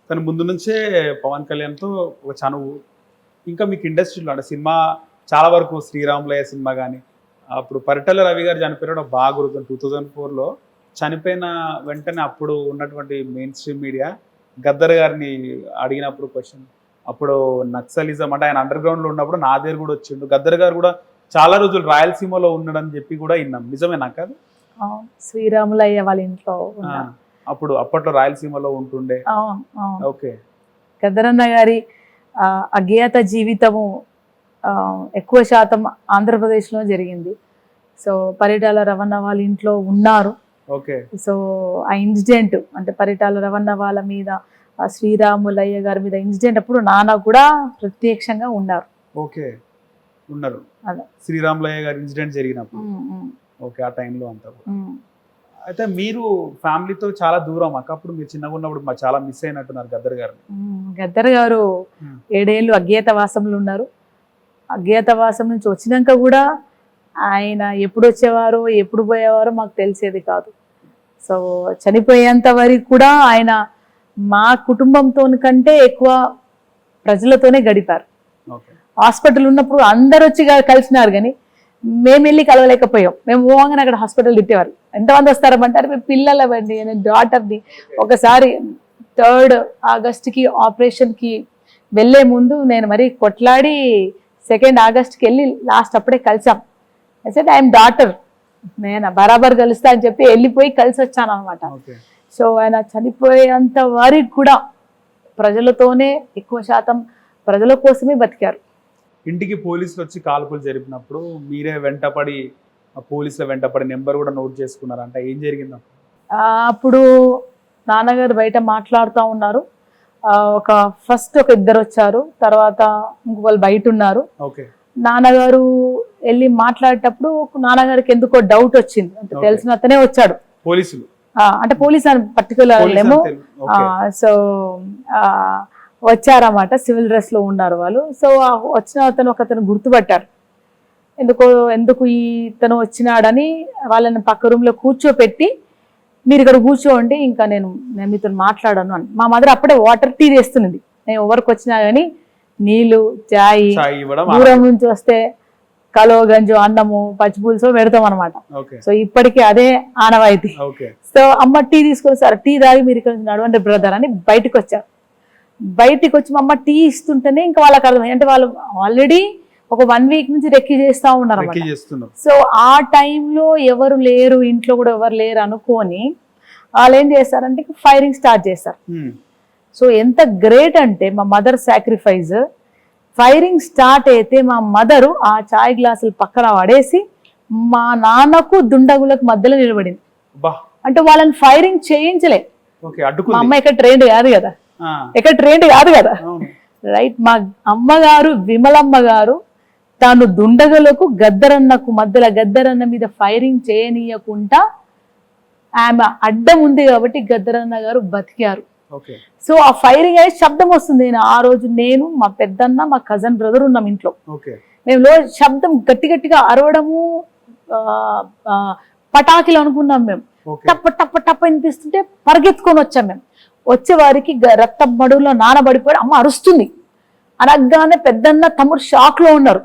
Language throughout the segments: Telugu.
తను ముందు నుంచే పవన్ కళ్యాణ్తో ఒక చనువు. ఇంకా మీకు ఇండస్ట్రీలో అంటే సినిమా చాలా వరకు శ్రీరాములయ్య సినిమా కానీ అప్పుడు పరిటాల రవి గారు చనిపోయిన బాగా గుర్తుంది. 2004లో చనిపోయిన వెంటనే అప్పుడు ఉన్నటువంటి మెయిన్ స్ట్రీమ్ మీడియా గద్దర్ గారిని అడిగినప్పుడు క్వశ్చన్, అప్పుడు నక్సలిజం అంటే ఆయన అండర్ గ్రౌండ్లో ఉన్నప్పుడు నా దగ్గర కూడా వచ్చిండు. గద్దర్ గారు కూడా చాలా రోజులు రాయలసీమలో ఉన్నాడని చెప్పి కూడా విన్నాం. నిజమేనా కాదు? శ్రీరాములయ్య వాళ్ళ ఇంట్లో అప్పుడు అప్పట్లో రాయలసీమలో ఉంటుండే. ఓకే. గద్దరన్న గారి అజ్ఞాత జీవితము ఎక్కువ శాతం ఆంధ్రప్రదేశ్లో జరిగింది. సో పరిటాల రవణ వాళ్ళ ఇంట్లో ఉన్నారు. ఓకే. సో ఆ ఇన్సిడెంట్ అంటే పరిటాల రవణ వాళ్ళ మీద శ్రీరాములయ్య గారి మీద ఇన్సిడెంట్ అప్పుడు నాన్న కూడా ప్రత్యక్షంగా ఉన్నారు. ఓకే, ఉన్నారు. శ్రీరాములయ్య గారి ఇన్సిడెంట్ జరిగినప్పుడు. ఓకే, ఆ టైంలో అంతా. అయితే మీరు ఫ్యామిలీతో చాలా దూరం అక్క. అప్పుడు మీరు చిన్నగా ఉన్నప్పుడు చాలా మిస్ అయినట్టున్నారు గద్దర్ గారు. గద్దర్ గారు 7 ఏళ్ళు అజ్ఞాతవాసంలో ఉన్నారు. అజ్ఞాతవాసం నుంచి వచ్చినాక కూడా ఆయన ఎప్పుడు వచ్చేవారో ఎప్పుడు పోయేవారో మాకు తెలిసేది కాదు. సో చనిపోయేంత వరకు కూడా ఆయన మా కుటుంబంతో కంటే ఎక్కువ ప్రజలతోనే గడిపారు. హాస్పిటల్ ఉన్నప్పుడు అందరు వచ్చి కలిసినారు కానీ మేము వెళ్ళి కలవలేకపోయాం. మేము పోగానే అక్కడ హాస్పిటల్ తిట్టేవారు. ఎంతమంది వస్తారమంటారు, మేము పిల్లలవండి, నేను డాటర్ని. ఒకసారి 3 ఆగస్టుకి ఆపరేషన్కి వెళ్ళే ముందు నేను మరి కొట్లాడి 2 ఆగస్టుకి వెళ్ళి లాస్ట్ అప్పుడే కలిసాం. అయితే ఐఎమ్ డాటర్, నేను బరాబర్ కలుస్తా అని చెప్పి వెళ్ళిపోయి కలిసి వచ్చాను అనమాట. సో ఆయన చనిపోయేంత వరకు కూడా ప్రజలతోనే ఎక్కువ శాతం ప్రజల కోసమే బతికారు. ఇంటికి పోలీసులు వచ్చి కాల్పులు జరిపినప్పుడు మీరే వెంటపడి పోలీసుల వెంటపడి నెంబర్ కూడా నోట్ చేసుకున్నారంట. ఏం జరిగింది అప్పుడు? నాన్నగారు బయట మాట్లాడుతూ ఉన్నారు. ఫస్ట్ ఒక 2 వచ్చారు, తర్వాత ఇంకో వాళ్ళు బయట ఉన్నారు. నాన్నగారు వెళ్ళి మాట్లాడేటప్పుడు నాన్నగారికి ఎందుకో డౌట్ వచ్చింది. అంటే తెలిసిన అతనే వచ్చాడు. పోలీసులు అంటే పోలీస్ అని పర్టికులర్ ఏమో. సో వచ్చారన్నమాట, సివిల్ డ్రెస్ లో ఉన్నారు వాళ్ళు. సో వచ్చిన ఒకతను గుర్తుపట్టారు. ఎందుకు ఇతను వచ్చినాడని వాళ్ళని పక్క రూమ్ లో కూర్చోపెట్టి, మీరు ఇక్కడ కూర్చోండి, ఇంకా నేను మీతో మాట్లాడాను అని. మా మదర్ అప్పుడే వాటర్ టీ చేస్తున్నది. నేను ఎవరికి వచ్చినా కానీ నీళ్లు, చాయ్, దూరం నుంచి వస్తే కలో గంజు, అన్నము, పచ్చిపులుసు పెడతాం అనమాట. సో ఇప్పటికీ అదే ఆనవాయితీ. సో అమ్మ టీ తీసుకొని, సార్ టీ తాగి మీరు ఇక్కడ నడవండి బ్రదర్ అని బయటకు వచ్చారు. బయటికి వచ్చి మా అమ్మ టీ ఇస్తుంటేనే ఇంకా వాళ్ళకి అర్థమైంది. అంటే వాళ్ళు ఆల్రెడీ ఒక 1 వీక్ నుంచి రెక్కి చేస్తా ఉన్నారు అన్నమాట. సో ఆ టైంలో ఎవరు లేరు, ఇంట్లో కూడా ఎవరు లేరు అనుకొని వాళ్ళు ఏం చేస్తారంటే ఫైరింగ్ స్టార్ట్ చేస్తారు. సో ఎంత గ్రేట్ అంటే మా మదర్ సాక్రిఫైస్. ఫైరింగ్ స్టార్ట్ అయితే మా మదరు ఆ చాయ్ గ్లాసులు పక్కన పడేసి మా నాన్నకు దుండగులకు మధ్యలో నిలబడింది. అంటే వాళ్ళని ఫైరింగ్ చేయించలే. మా అమ్మ ఎక్కడ ట్రైన్డ్ కాదు కదా రైట్. మా అమ్మగారు విమలమ్మ గారు తాను దుండగులకు గద్దరన్నకు మధ్యలో గద్దరన్న మీద ఫైరింగ్ చేయనీయకుండా ఆమె అడ్డం ఉంది కాబట్టి గద్దరన్న గారు బతికారు. సో ఆ ఫైరింగ్ అయ్యే శబ్దం వస్తుంది. ఆ రోజు నేను, మా పెద్దన్న, మా కజన్ బ్రదర్ ఉన్నాం ఇంట్లో. మేము శబ్దం గట్టిగా అరవడము, పటాకులు అనుకున్నాం. మేము టప్ప టప్ప టప్ప అనిపిస్తుంటే పరిగెత్తుకొని వచ్చాం. మేము వచ్చే వారికి రక్తం మడుగులో నానబడిపోయి అమ్మ అరుస్తుంది. అనగానే పెద్దన్న తమ్ముడు షాక్ లో ఉన్నారు.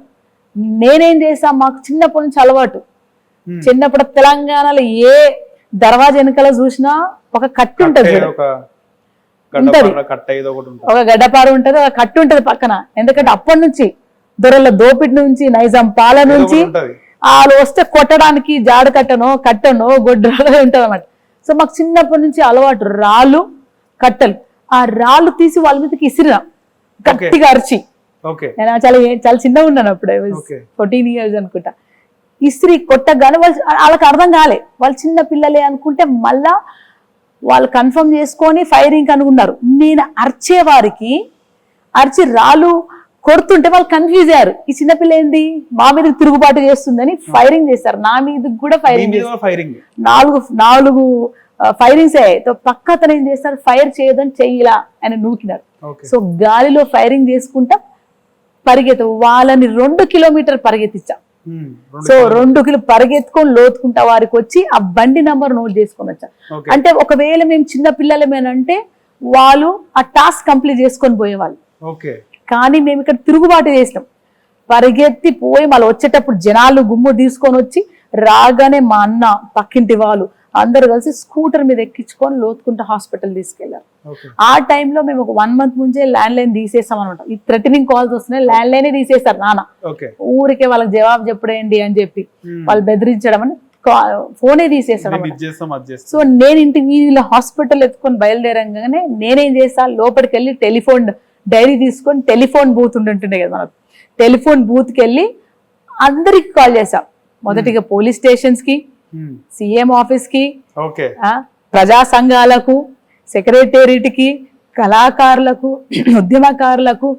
నేనేం చేసా, మాకు చిన్నప్పటి నుంచి అలవాటు. చిన్నప్పుడు తెలంగాణలో ఏ దర్వాజా వెనకాల చూసినా ఒక కట్టు ఉంటది, ఒక గడ్డపారు ఉంటది, ఒక కట్టు ఉంటది పక్కన. ఎందుకంటే అప్పటి నుంచి దొరల దోపిడి నుంచి, నైజాం పాలన నుంచి వాళ్ళు వస్తే కొట్టడానికి జాడ కట్టనో గొడ్డలో ఉంటది అన్నమాట. సో మాకు చిన్నప్పటి నుంచి అలవాటు. రాళ్ళు, కట్టెలు, ఆ రాళ్ళు తీసి వాళ్ళ మీదకి ఇసిరినా గట్టిగా అరిచి. నేను చాలా చిన్నగా ఉన్నాను అప్పుడు, 14 years అనుకుంటా. ఇస్త్రీ కొట్టగానే వాళ్ళకి అర్థం కాలే, వాళ్ళు చిన్న పిల్లలే అనుకుంటే మళ్ళా వాళ్ళు కన్ఫర్మ్ చేసుకొని ఫైరింగ్ అనుకున్నారు. నేను అరిచే వారికి అరిచి రాళ్ళు కొడుతుంటే వాళ్ళు కన్ఫ్యూజ్ అయ్యారు. ఈ చిన్నపిల్ల ఏంది మా మీద తిరుగుబాటు చేస్తుందని ఫైరింగ్ చేస్తారు. నా మీద కూడా ఫైరింగ్, 4 ఫైరింగ్స్ అయ్యాయి. పక్క అతను ఏం చేస్తారు, ఫైర్ చేయదని చెయ్యిలా ఆయన నూకినారు. సో గాలిలో ఫైరింగ్ చేసుకుంటా వాళ్ళని 2 కిలోమీటర్ పరిగెత్తించాం. సో 2 కిలోమీటర్ పరిగెత్తుకొని లోతుకుంటా వారికి వచ్చి ఆ బండి నంబర్ నోట్ చేసుకొని వచ్చాం. అంటే ఒకవేళ మేము చిన్న పిల్లలమేనంటే వాళ్ళు ఆ టాస్క్ కంప్లీట్ చేసుకొని పోయేవాళ్ళు. ఓకే. కానీ మేము ఇక్కడ తిరుగుబాటు చేసినాం, పరిగెత్తి పోయి మళ్ళీ వచ్చేటప్పుడు జనాలు గుమ్ము తీసుకొని వచ్చి రాగానే మా అన్న పక్కింటి వాళ్ళు అందరు కలిసి స్కూటర్ మీద ఎక్కించుకొని లోతుకుంటా హాస్పిటల్ తీసుకెళ్లారు. ఆ టైంలో మేము ఒక 1 month ముందే ల్యాండ్ లైన్ తీసేసాం అనమాట. ఈ థ్రెటనింగ్ కాల్స్ వస్తున్నాయి, ల్యాండ్ లైనే తీసేస్తారు నాన్న. ఊరికే వాళ్ళకి జవాబు చెప్పడేంటి అని చెప్పి వాళ్ళు బెదిరించడం అని ఫోనే తీసేస్తాడు. సో నేను ఇంటికి వీళ్ళ హాస్పిటల్ ఎత్తుకొని బయలుదేరంగానే నేనేం చేస్తా, లోపలికి వెళ్ళి టెలిఫోన్ డైరీ తీసుకొని టెలిఫోన్ బూత్ ఉంటుండే కదా మనకు, టెలిఫోన్ బూత్కి వెళ్ళి అందరికి కాల్ చేశాం. మొదటిగా పోలీస్ స్టేషన్స్ కి, సీఎం ఆఫీస్ కి, ప్రజా సంఘాలకు, సెక్రటేరియట్ కి, కళాకారులకు, ఉద్యమకారులకు,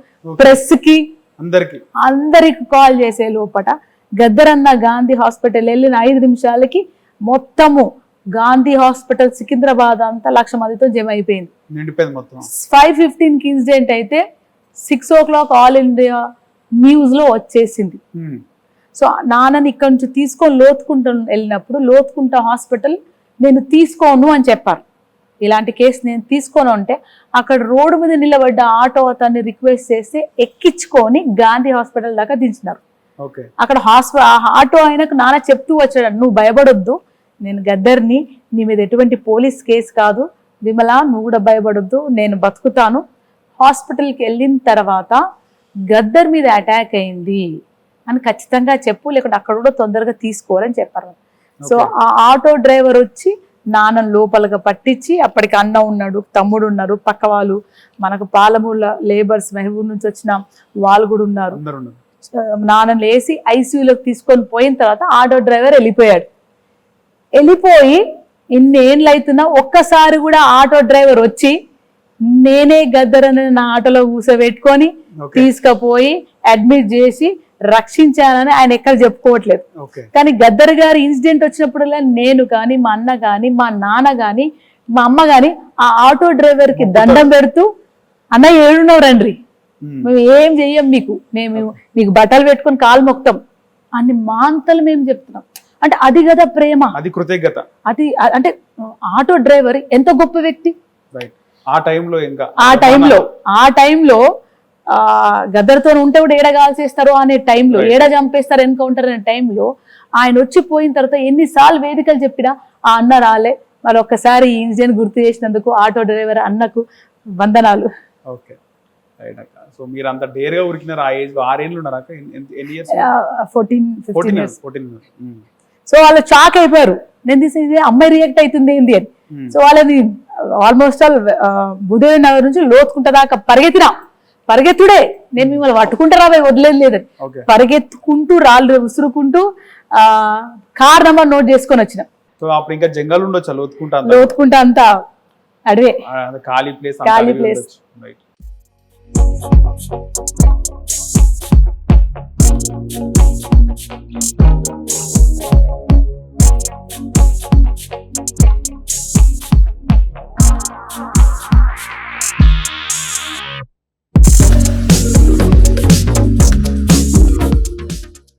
ప్రెస్ కి, అందరికి కాల్ చేసే లోపల గద్దరన్న గాంధీ హాస్పిటల్ వెళ్ళిన 5 నిమిషాలకి మొత్తము గాంధీ హాస్పిటల్ సికింద్రాబాద్ అంతా 1,00,000 మందితో జమ అయిపోయింది. 5:15 ఇన్సిడెంట్ అయితే 6 o'clock ఆల్ ఇండియా న్యూస్ లో వచ్చేసింది. సో నాన్నని ఇక్కడ నుంచి తీసుకొని లోతుకుంటా వెళ్ళినప్పుడు లోతుకుంటా హాస్పిటల్ నేను తీసుకోను అని చెప్పారు. ఇలాంటి కేసు నేను తీసుకోను అంటే అక్కడ రోడ్డు మీద నిలబడ్డ ఆటో అతన్ని రిక్వెస్ట్ చేస్తే ఎక్కించుకొని గాంధీ హాస్పిటల్ దాకా దించినారు. అక్కడ ఆటో ఆయనకు నాన్న చెప్తూ వచ్చాడు, నువ్వు భయపడొద్దు, నేను గద్దర్ని, నీ మీద ఎటువంటి పోలీస్ కేసు కాదు, విమల నువ్వు కూడా భయపడొద్దు, నేను బతుకుతాను. హాస్పిటల్కి వెళ్ళిన తర్వాత గద్దర్ మీద అటాక్ అయింది అని ఖచ్చితంగా చెప్పు, లేకుంటే అక్కడ కూడా తొందరగా తీసుకోవాలని చెప్పారు. సో ఆ ఆటో డ్రైవర్ వచ్చి నాన్న లోపలగా పట్టించి, అప్పటికి అన్న ఉన్నాడు, తమ్ముడు ఉన్నారు, పక్క వాళ్ళు మనకు పాలమూల లేబర్స్ మహబూబ్ నుంచి వచ్చిన వాళ్ళు కూడా ఉన్నారు. నాన్నని లేసి ఐసీయూలోకి తీసుకొని పోయిన తర్వాత ఆటో డ్రైవర్ వెళ్ళిపోయాడు. వెళ్ళిపోయి ఇన్నేళ్ళు అవుతున్నా ఒక్కసారి కూడా ఆటో డ్రైవర్ వచ్చి నేనే గద్దర్ అని నా ఆటోలో కూర్చోబెట్టుకొని తీసుకుపోయి అడ్మిట్ చేసి రక్షించానని ఆయన ఎక్కడ చెప్పుకోవట్లేదు. కానీ గద్దర్ గారి ఇన్సిడెంట్ వచ్చినప్పుడల్లా నేను కానీ, మా అన్న కానీ, మా నాన్న కానీ, మా అమ్మ కానీ ఆ ఆటో డ్రైవర్ కి దండం పెడుతూ, అన్న ఏడున్నావు రండి, మేము ఏం చెయ్యం, మేము మీకు బట్టలు పెట్టుకొని కాలు మొక్తాం అని మాంతలు మేము చెప్తున్నాం. అంటే అది కదా ప్రేమ, అది కృతజ్ఞత. అది అంటే ఆటో డ్రైవర్ ఎంత గొప్ప వ్యక్తి. ఆ టైంలో గద్దర్తో ఉంటే కూడా ఏడ కాల్చేస్తారు అనే టైంలో, ఏడ చంపేస్తారు ఎన్కౌంటర్ అనే టైంలో ఆయన వచ్చి పోయిన తర్వాత ఎన్నిసార్లు వేదికలు చెప్పినా ఆ అన్న రాలే. మరి ఒక్కసారి ఈ ఇన్సిడెంట్ గుర్తు చేసినందుకు ఆటో డ్రైవర్ అన్నకు వందనాలు. సో మీరు అంత డేర్ గా ఉరికినారు ఆ ఏజ్ లో? 6 ఏళ్ళు ఉన్నారా? 14-15 years. సో వాళ్ళు షాక్ అయిపోయారు, నేను తీసేది అమ్మాయి రియాక్ట్ అవుతుంది ఏంది అని. సో వాళ్ళని ఆల్మోస్ట్ ఆల్ భూదేవి నగర్ నుంచి లోతుకుంట దాకా పరిగెత్తుడే, నేను మిమ్మల్ని పట్టుకుంటా రాబోయే వదిలేదు లేదని పరిగెత్తుకుంటూ రాళ్ళు ఉసురుకుంటూ కార్ నెంబర్ నోట్ చేసుకొని వచ్చిన. సో అప్పుడు ఇంకా జంగల్ ఉండొచ్చా? లోతుకుంటా అంతా అడవే, ఖాళీ ప్లేస్.